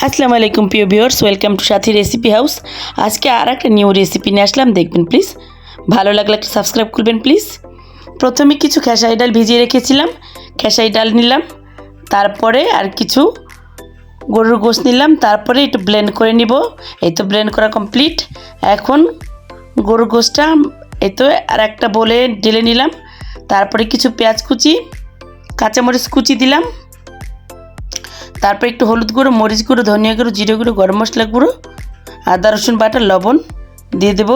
আসসালামু আলাইকুম প্রিয় viewers, welcome to Sathi recipe house. আজকে আর একটা নিউ রেসিপি নিয়ে আসলাম, দেখবেন প্লিজ। ভালো লাগলে একটা সাবস্ক্রাইব করবেন প্লিজ। প্রথমে কিছু খেসারি ডাল ভিজিয়ে রেখেছিলাম, খেসারি ডাল নিলাম, তারপরে আর কিছু গরুর গোশত নিলাম, তারপরে একটু ব্লেন্ড করে নিব। এই তো ব্লেন্ড করা কমপ্লিট। এখন গরুর গোশতটা এই তো আর একটা বলে ঢেলে নিলাম, তারপরে কিছু পেঁয়াজ কুচি, কাঁচামরিচ কুচি দিলাম, তারপর একটু হলুদ গুঁড়ো, মরিচ গুঁড়ো, ধনিয়া গুঁড়ো, জিরে গুঁড়ো, গরম মশলা গুঁড়ো, আদা রসুন বাটা, লবণ দিয়ে দেব,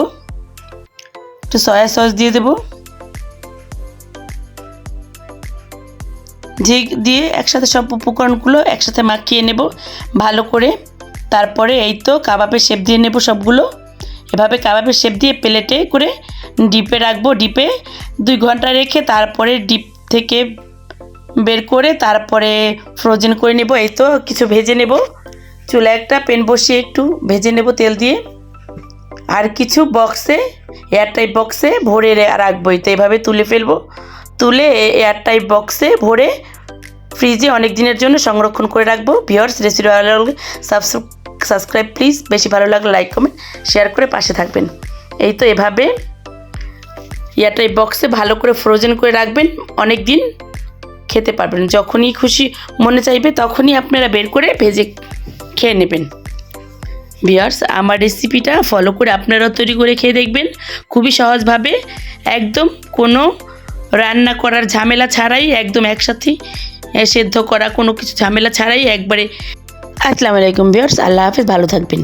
একটু সয়া সস দিয়ে দেব, দিয়ে একসাথে সব উপকরণগুলো একসাথে মাখিয়ে নেব ভালো করে। তারপরে এই তো কাবাবের শেপ দিয়ে নেব সবগুলো। এভাবে কাবাবের শেপ দিয়ে প্লেটে করে ডিপে রাখবো। ডিপে 2 ঘন্টা রেখে তারপরে ডিপ থেকে বের করে তারপরে ফ্রোজেন করে নেব। এই তো কিছু ভেজে নেব, চুলায় একটা প্যান বসিয়ে একটু ভেজে নেব তেল দিয়ে। আর কিছু বক্সে, এয়ারটাইট বক্সে ভরে রাখবো। তো এইভাবে তুলে ফেলবো, তুলে এয়ারটাইট বক্সে ভরে ফ্রিজে অনেক দিনের জন্য সংরক্ষণ করে রাখবো। ভিউয়ার্স, রেসিপি ভালো লাগলে সাবস্ক্রাইব প্লিজ, বেশি ভালো লাগলে লাইক কমেন্ট শেয়ার করে পাশে থাকবেন। এই তো এভাবে এয়ারটাইট বক্সে ভালো করে ফ্রোজেন করে রাখবেন, অনেক দিন খেতে পারবেন। যখনই খুশি মনে চাইবে তখনই আপনারা বের করে ভেজে খেয়ে নেবেন। ভিউয়ার্স, আমার রেসিপিটা ফলো করে আপনারাও তৈরি করে খেয়ে দেখবেন, খুবই সহজভাবে, একদম কোনো রান্না করার ঝামেলা ছাড়াই, একদম একসাথে সেদ্ধ করা কোনো কিছু ঝামেলা ছাড়াই একবারে। আসসালামু আলাইকুম ভিউয়ার্স, আল্লাহ হাফেজ, ভালো থাকবেন।